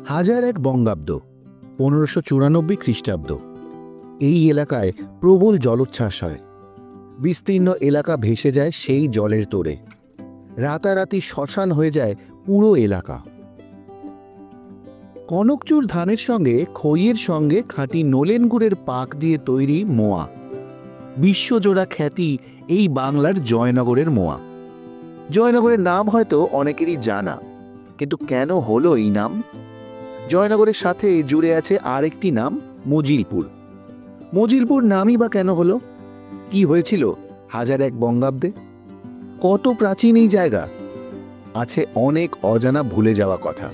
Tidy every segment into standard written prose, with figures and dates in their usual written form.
হাজার এক বঙ্গাব্দ 1594 খ্রিস্টাব্দ। এই এলাকায় প্রবল জলোচ্ছ্বাস হয়। বিস্তীর্ণ এলাকা ভেসে যায় সেই জলের তোড়ে। রাতারাতি শ্মশান হয়ে যায় পুরো এলাকা। কনকচুর ধানের সঙ্গে খইয়ের সঙ্গে খাঁটি নলেন গুড়ের পাক দিয়ে তৈরি মোয়া। বিশ্বজোড়া খ্যাতি এই বাংলার জয়নগরের মোয়া। জয়নগরের নাম হয়তো অনেকেরই জানা, কিন্তু কেন হলো এই নাম? জয়নগরের সাথে জুড়ে আছে আরেকটি নাম, মজিলপুর। মজিলপুর নামই বা কেন হলো? কি হয়েছিল হাজার এক বঙ্গাব্দে? কত প্রাচীন এই জায়গা? আছে অনেক অজানা ভুলে যাওয়া কথা।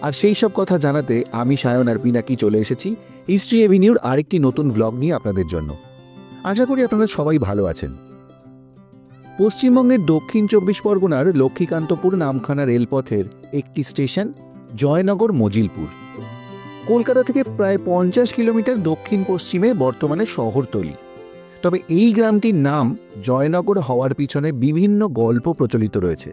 আর সেই সব কথা জানাতে আমি সায়ন আর পিনাকি চলে এসেছি হিস্ট্রি এভিনিউর আরেকটি নতুন ব্লগ নিয়ে আপনাদের জন্য। আশা করি আপনারা সবাই ভালো আছেন। পশ্চিমবঙ্গের দক্ষিণ 24 পরগনার লক্ষ্মীকান্তপুর নামখানা রেলপথের একটি স্টেশন জয়নগর মজিলপুর। কলকাতা থেকে প্রায় 50 কিলোমিটার দক্ষিণ পশ্চিমে বর্তমানে শহরতলি। তবে এই গ্রামটির নাম জয়নগর হওয়ার পিছনে বিভিন্ন গল্প প্রচলিত রয়েছে।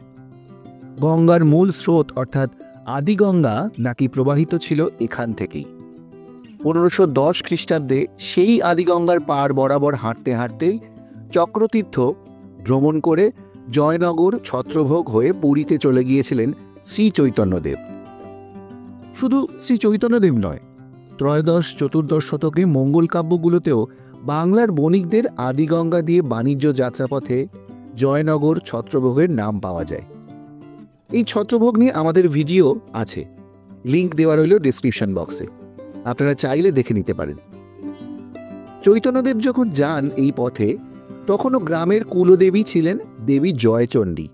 গঙ্গার মূল স্রোত অর্থাৎ আদিগঙ্গা নাকি প্রবাহিত ছিল এখান থেকেই। 1510 খ্রিস্টাব্দে সেই আদিগঙ্গার পাড় বরাবর হাঁটতে হাঁটতেই চক্রতীর্থ ভ্রমণ করে জয়নগর ছত্রভোগ হয়ে পুরীতে চলে গিয়েছিলেন শ্রী চৈতন্যদেব। শুধু শ্রী চৈতন্যদেব নয়, ত্রয়োদশ চতুর্দশ শতকে মঙ্গল কাব্যগুলোতেও বাংলার বণিকদের আদিগঙ্গা দিয়ে বাণিজ্য যাত্রাপথে জয়নগর ছত্রভোগের নাম পাওয়া যায়। এই ছত্রভোগ নিয়ে আমাদের ভিডিও আছে, লিংক দেওয়া রইল ডেসক্রিপশন বক্সে, আপনারা চাইলে দেখে নিতে পারেন। চৈতন্যদেব যখন যান এই পথে তখনও গ্রামের কুলদেবী ছিলেন দেবী জয়চণ্ডী।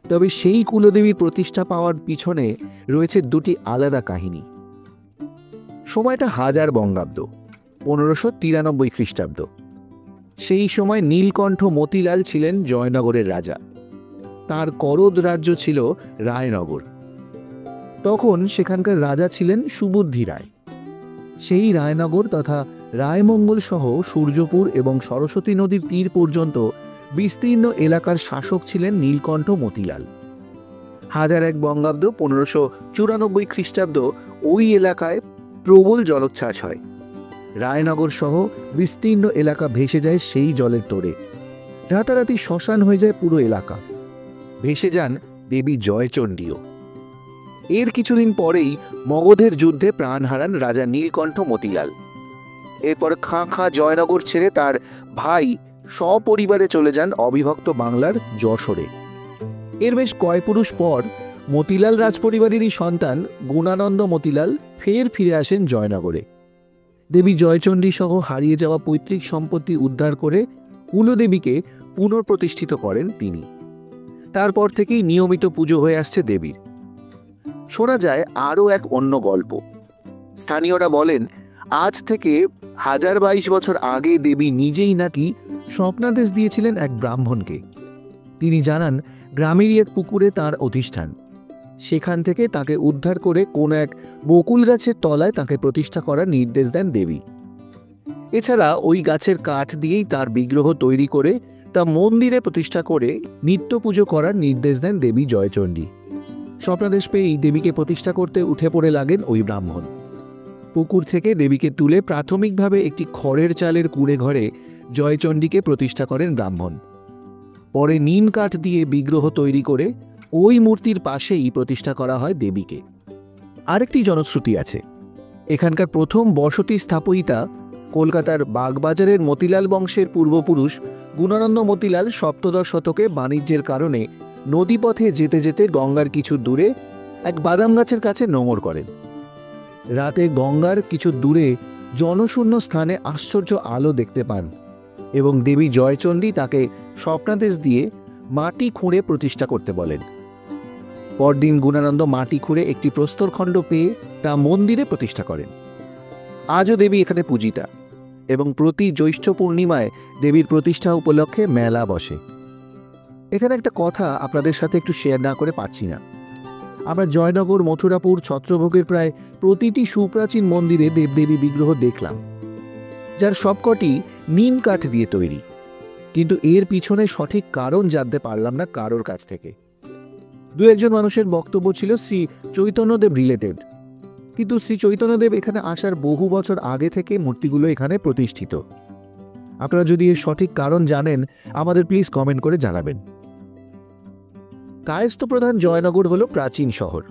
তবে সেই কুলদেবী প্রতিষ্ঠা পাওয়ার পিছনে রয়েছে দুটি আলাদা কাহিনী। সময়টা হাজার বঙ্গাব্দ 1593 খ্রিস্টাব্দ। সেই সময় নীলকণ্ঠ মতিলাল ছিলেন জয়নগরের রাজা। তার করদ রাজ্য ছিল রায়নগর। তখন সেখানকার রাজা ছিলেন সুবুদ্ধি রায়। সেই রায়নগর তথা রায়মঙ্গল সহ সূর্যপুর এবং সরস্বতী নদীর তীর পর্যন্ত বিস্তীর্ণ এলাকার শাসক ছিলেন নীলকণ্ঠ মতিলাল। হাজার এক বঙ্গাব্দ 1594 খ্রিস্টাব্দ ওই এলাকায় প্রবল জলোচ্ছ্বাস হয়। রায়নগর সহ বিস্তীর্ণ এলাকা ভেসে যায় সেই জলের তোড়ে। রাতারাতি শ্মশান হয়ে যায় পুরো এলাকা। ভেসে যান দেবী জয়চণ্ডীও। এর কিছুদিন পরেই মগধের যুদ্ধে প্রাণ হারান রাজা নীলকণ্ঠ মতিলাল। এরপর খাঁ খাঁ জয়নগর ছেড়ে তার ভাই সপরিবারে চলে যান অবিভক্ত বাংলার যশোরে। এর বেশ কয় পুরুষ পর মতিলাল রাজপরিবারেরই সন্তান গুণানন্দ মতিলাল ফের ফিরে আসেন জয়নগরে। দেবী জয়চণ্ডী সহ হারিয়ে যাওয়া পৈতৃক সম্পত্তি উদ্ধার করে কুলদেবীকে পুনঃপ্রতিষ্ঠিত করেন তিনি। তারপর থেকেই নিয়মিত পুজো হয়ে আসছে দেবীর। শোনা যায় আরও এক অন্য গল্প। স্থানীয়রা বলেন আজ থেকে 1022 বছর আগে দেবী নিজেই নাকি স্বপ্নাদেশ দিয়েছিলেন এক ব্রাহ্মণকে। তিনি জানান গ্রামেরই এক পুকুরে তাঁর অধিষ্ঠান। সেখান থেকে তাকে উদ্ধার করে কোন এক বকুল গাছের তলায় তাকে প্রতিষ্ঠা করার নির্দেশ দেন দেবী। এছাড়া ওই গাছের কাঠ দিয়েই তার বিগ্রহ তৈরি করে তা মন্দিরে প্রতিষ্ঠা করে নিত্য পুজো করার নির্দেশ দেন দেবী জয়চণ্ডী। স্বপ্নাদেশ পেয়েই দেবীকে প্রতিষ্ঠা করতে উঠে পড়ে লাগেন ওই ব্রাহ্মণ। পুকুর থেকে দেবীকে তুলে প্রাথমিকভাবে একটি খড়ের চালের কুঁড়ে ঘরে জয়চণ্ডীকে প্রতিষ্ঠা করেন ব্রাহ্মণ। পরে নিম কাঠ দিয়ে বিগ্রহ তৈরি করে ওই মূর্তির পাশেই প্রতিষ্ঠা করা হয় দেবীকে। আরেকটি জনশ্রুতি আছে, এখানকার প্রথম বসতি স্থাপয়িতা কলকাতার বাগবাজারের মতিলাল বংশের পূর্বপুরুষ গুণানন্দ মতিলাল সপ্তদশ শতকে বাণিজ্যের কারণে নদীপথে যেতে যেতে গঙ্গার কিছু দূরে এক বাদাম গাছের কাছে নোঙর করেন। রাতে গঙ্গার কিছু দূরে জনশূন্য স্থানে আশ্চর্য আলো দেখতে পান এবং দেবী জয়চণ্ডী তাকে স্বপ্নাদেশ দিয়ে মাটি খুঁড়ে প্রতিষ্ঠা করতে বলেন। পরদিন গুণানন্দ মাটি খুঁড়ে একটি প্রস্তরখণ্ড পেয়ে তা মন্দিরে প্রতিষ্ঠা করেন। আজও দেবী এখানে পূজিতা এবং প্রতি জ্যৈষ্ঠ পূর্ণিমায় দেবীর প্রতিষ্ঠা উপলক্ষে মেলা বসে। এখানে একটা কথা আপনাদের সাথে একটু শেয়ার না করে পারছি না। আমরা জয়নগর, মথুরাপুর, ছত্রভোগের প্রায় প্রতিটি সুপ্রাচীন মন্দিরে দেবদেবী বিগ্রহ দেখলাম, যার সবকটি নিম কাঠ দিয়ে তৈরি, কিন্তু এর পিছনে সঠিক কারণ জানতে পারলাম না কারোর কাছ থেকে। দু একজন মানুষের বক্তব্য ছিল শ্রী চৈতন্যদেব রিলেটেড, কিন্তু শ্রী চৈতন্যদেব এখানে আসার বহু বছর আগে থেকে মূর্তিগুলো এখানে প্রতিষ্ঠিত। আপনারা যদি এর সঠিক কারণ জানেন আমাদের প্লিজ কমেন্ট করে জানাবেন। কায়স্থ প্রধান জয়নগর হলো প্রাচীন শহর,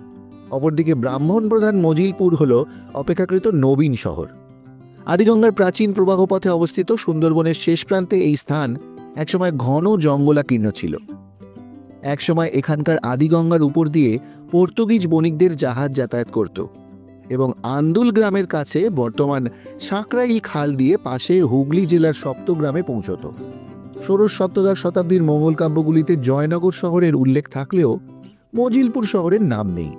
অপরদিকে ব্রাহ্মণ প্রধান মজিলপুর হলো অপেক্ষাকৃত নবীন শহর। আদিগঙ্গার প্রাচীন প্রবাহপথে অবস্থিত সুন্দরবনের শেষ প্রান্তে এই স্থান একসময় ঘন জঙ্গলাকীর্ণ ছিল। একসময় এখানকার আদিগঙ্গার উপর দিয়ে পর্তুগিজ বণিকদের জাহাজ যাতায়াত করত এবং আন্দুল গ্রামের কাছে বর্তমান সাঁকরাইল খাল দিয়ে পাশে হুগলি জেলার সপ্তগ্রামে পৌঁছত। ষোড়শ সপ্তদশ শতাব্দীর মঙ্গল কাব্যগুলিতে জয়নগর শহরের উল্লেখ থাকলেও মজিলপুর শহরের নাম নেই।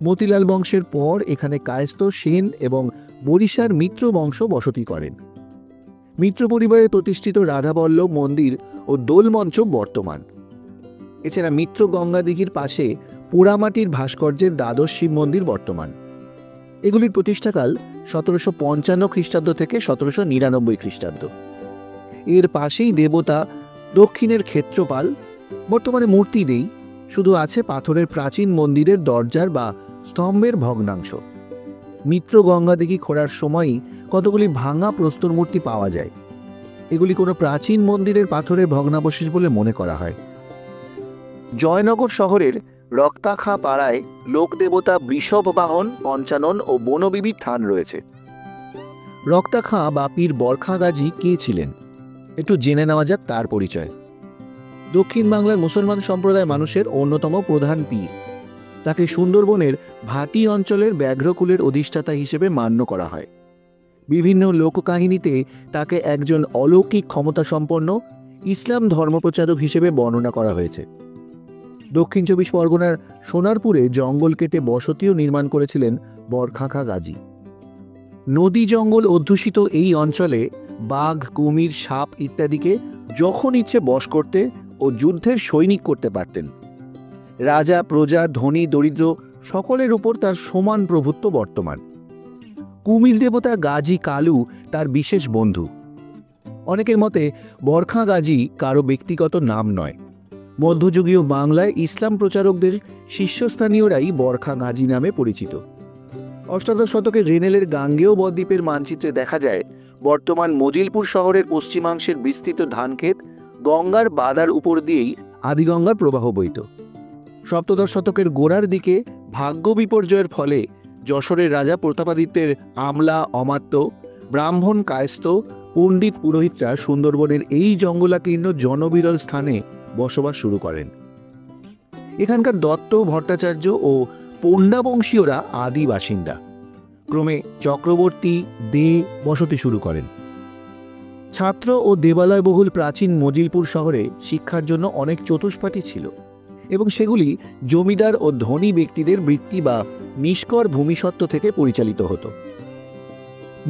মতিলাল বংশের পর এখানে কায়স্থ, সেন এবং বরিশার মিত্র বংশ বসতি করেন। মিত্র পরিবারে প্রতিষ্ঠিত রাধাবল্লভ মন্দির ও দোলমঞ্চ বর্তমান। এছাড়া মিত্র গঙ্গাদিঘির পাশে পোড়ামাটির ভাস্কর্যের দ্বাদশ শিব মন্দির বর্তমান। এগুলির প্রতিষ্ঠাকাল 1755 খ্রিস্টাব্দ থেকে 1799 খ্রিস্টাব্দ। এর পাশেই দেবতা দক্ষিণের ক্ষেত্রপাল। বর্তমানে মূর্তি নেই, শুধু আছে পাথরের প্রাচীন মন্দিরের দরজার বা স্তম্ভের ভগ্নাংশ। মিত্র গঙ্গাদিঘি খোঁড়ার সময়ই কতগুলি ভাঙা প্রস্তর মূর্তি পাওয়া যায়। এগুলি কোনো প্রাচীন মন্দিরের পাথরের ভগ্নাবশেষ বলে মনে করা হয়। জয়নগর শহরের রক্তাখা পাড়ায় লোকদেবতা বৃষভ বাহন, পঞ্চানন ও বনবিবির থান রয়েছে। রক্তাখা বা পীর বরখা গাজী কে ছিলেন একটু জেনে নেওয়া যাক তার পরিচয়। দক্ষিণ বাংলার মুসলমান সম্প্রদায় মানুষের অন্যতম প্রধান পীর। তাকে সুন্দরবনের ভাটি অঞ্চলের ব্যাঘ্রকুলের অধিষ্ঠাতা হিসেবে মান্য করা হয়। বিভিন্ন লোককাহিনীতে তাকে একজন অলৌকিক ক্ষমতাসম্পন্ন ইসলাম ধর্মপ্রচারক হিসেবে বর্ণনা করা হয়েছে। দক্ষিণ 24 পরগনার সোনারপুরে জঙ্গল কেটে বসতিও নির্মাণ করেছিলেন বরখাখা গাজী। নদী জঙ্গল অধ্যুষিত এই অঞ্চলে বাঘ, কুমির, সাপ ইত্যাদিকে যখন ইচ্ছে বশ করতে ও যুদ্ধের সৈনিক করতে পারতেন। রাজা, প্রজা, ধনী, দরিদ্র সকলের উপর তার সমান প্রভুত্ব বর্তমান। কুমির দেবতা গাজী কালু তার বিশেষ বন্ধু। অনেকের মতে বরখা গাজী কারো ব্যক্তিগত নাম নয়। মধ্যযুগীয় বাংলায় ইসলাম প্রচারকদের শীর্ষস্থানীয়রাই বরখা গাজী নামে পরিচিত। অষ্টাদশ শতকে রেনেলের গাঙ্গেয় বদ্বীপের মানচিত্রে দেখা যায় বর্তমান মজিলপুর শহরের পশ্চিমাংশের বিস্তৃত ধানক্ষেত গঙ্গার বাদার উপর দিয়েই আদিগঙ্গার প্রবাহ বইত। সপ্তদশ শতকের গোড়ার দিকে ভাগ্য বিপর্যয়ের ফলে যশোরের রাজা প্রতাপাদিত্যের আমলা, অমাত্য, ব্রাহ্মণ, কায়স্থ, পণ্ডিত, পুরোহিতরা সুন্দরবনের এই জঙ্গলাকীর্ণ জনবিরল স্থানে বসবাস শুরু করেন। এখানকার দত্ত, ভট্টাচার্য ও পণ্ডা বংশীয়রা আদি বাসিন্দা। ক্রমে চক্রবর্তী, দে বসতি শুরু করেন। ছাত্র ও দেবালয় বহুল প্রাচীন মজিলপুর শহরে শিক্ষার জন্য অনেক চতুষ্পাঠী ছিল এবং সেগুলি জমিদার ও ধনী ব্যক্তিদের বৃত্তি বা নিষ্কর ভূমিসত্ত্ব থেকে পরিচালিত হতো।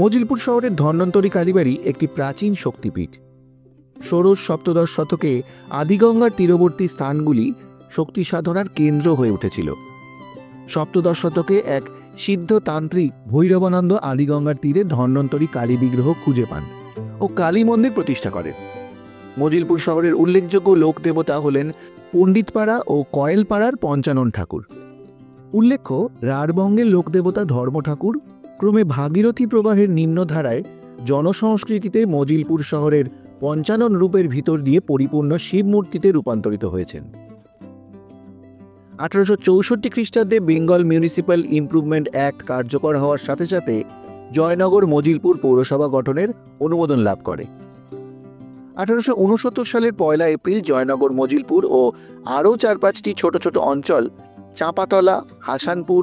মজিলপুর শহরের ধন্বন্তরী কালীবাড়ি একটি প্রাচীন শক্তিপীঠ। ষোড়শ সপ্তদশ শতকে আদিগঙ্গার তীরবর্তী স্থানগুলি শক্তি সাধনার কেন্দ্র হয়ে উঠেছিল। সপ্তদশ শতকে এক সিদ্ধতান্ত্রিক ভৈরবানন্দ আদিগঙ্গার তীরে ধন্বন্তরী কালী বিগ্রহ খুঁজে পান ও কালী মন্দির প্রতিষ্ঠা করেন। মজিলপুর শহরের উল্লেখযোগ্য লোকদেবতা হলেন পণ্ডিতপাড়া ও কয়েলপাড়ার পঞ্চানন ঠাকুর। উল্লেখ্য, রাঢ়বঙ্গের লোকদেবতা ধর্ম ঠাকুর ক্রমে ভাগীরথী প্রবাহের নিম্নধারায় জনসংস্কৃতিতে মজিলপুর শহরের পঞ্চানন রূপের ভিতর দিয়ে পরিপূর্ণ শিব মূর্তিতে রূপান্তরিত হয়েছেন। 1864 খ্রিস্টাব্দে বেঙ্গল মিউনিসিপ্যাল ইমপ্রুভমেন্ট অ্যাক্ট কার্যকর হওয়ার সাথে সাথে জয়নগর মজিলপুর পৌরসভা গঠনের অনুমোদন লাভ করে। 1869 সালের 1 এপ্রিল জয়নগর মজিলপুর ও আরও 4-5টি ছোট ছোট অঞ্চল চাঁপাতলা, হাসানপুর,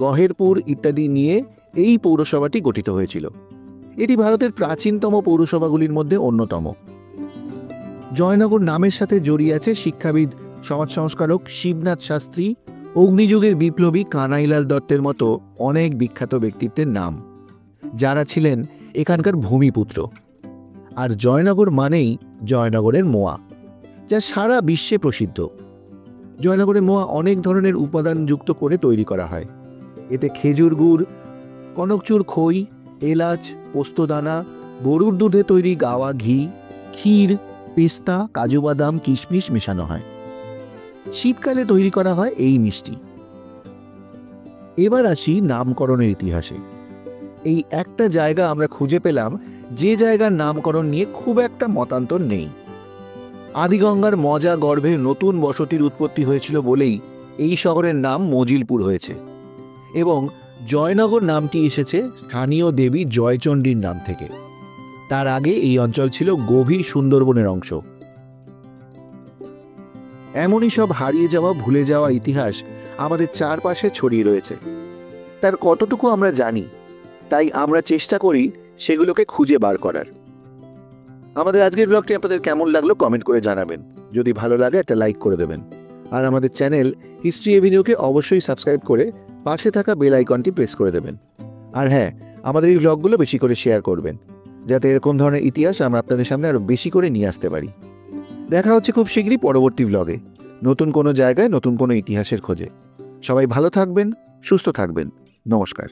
গহেরপুর ইত্যাদি নিয়ে এই পৌরসভাটি গঠিত হয়েছিল। এটি ভারতের প্রাচীনতম পৌরসভাগুলির মধ্যে অন্যতম। জয়নগর নামের সাথে জড়িয়ে আছে শিক্ষাবিদ, সমাজ সংস্কারক শিবনাথ শাস্ত্রী, অগ্নিযুগের বিপ্লবী কানাইলাল দত্তের মতো অনেক বিখ্যাত ব্যক্তিত্বের নাম, যারা ছিলেন এখানকার ভূমিপুত্র। আর জয়নগর মানেই জয়নগরের মোয়া, যা সারা বিশ্বে প্রসিদ্ধ। জয়নগরের মোয়া অনেক ধরনের উপাদান যুক্ত করে তৈরি করা হয়। এতে খেজুর গুড়, কনকচুর খই, এলাচ, পোস্তদানা, গরুর দুধে তৈরি গাওয়া ঘি, ক্ষীর, পেস্তা, কাজু বাদাম, কিশমিশ মেশানো হয়। শীতকালে তৈরি করা হয় এই মিষ্টি। এবার আসি নামকরণের ইতিহাসে। এই একটা জায়গা আমরা খুঁজে পেলাম যে জায়গার নামকরণ নিয়ে খুব একটা মতান্তর নেই। আদিগঙ্গার মজা গর্ভে নতুন বসতির উৎপত্তি হয়েছিল বলেই এই শহরের নাম মজিলপুর হয়েছে, এবং জয়নগর নামটি এসেছে স্থানীয় দেবী জয়চণ্ডীর নাম থেকে। তার আগে এই অঞ্চল ছিল গভীর সুন্দরবনের অংশ। এমনই সব হারিয়ে যাওয়া, ভুলে যাওয়া ইতিহাস আমাদের চারপাশে ছড়িয়ে রয়েছে। তার কতটুকু আমরা জানি, তাই আমরা চেষ্টা করি সেগুলোকে খুঁজে বার করার। আমাদের আজকের ব্লগটি আপনাদের কেমন লাগলো কমেন্ট করে জানাবেন। যদি ভালো লাগে একটা লাইক করে দেবেন, আর আমাদের চ্যানেল হিস্ট্রি এভিনিউকে অবশ্যই সাবস্ক্রাইব করে পাশে থাকা বেল আইকনটি প্রেস করে দেবেন। আর হ্যাঁ, আমাদের এই ব্লগগুলো বেশি করে শেয়ার করবেন, যাতে এরকম ধরনের ইতিহাস আমরা আপনাদের সামনে আরও বেশি করে নিয়ে আসতে পারি। দেখা হচ্ছে খুব শীঘ্রই পরবর্তী ব্লগে, নতুন কোনো জায়গায় নতুন কোনো ইতিহাসের খোঁজে। সবাই ভালো থাকবেন, সুস্থ থাকবেন। নমস্কার।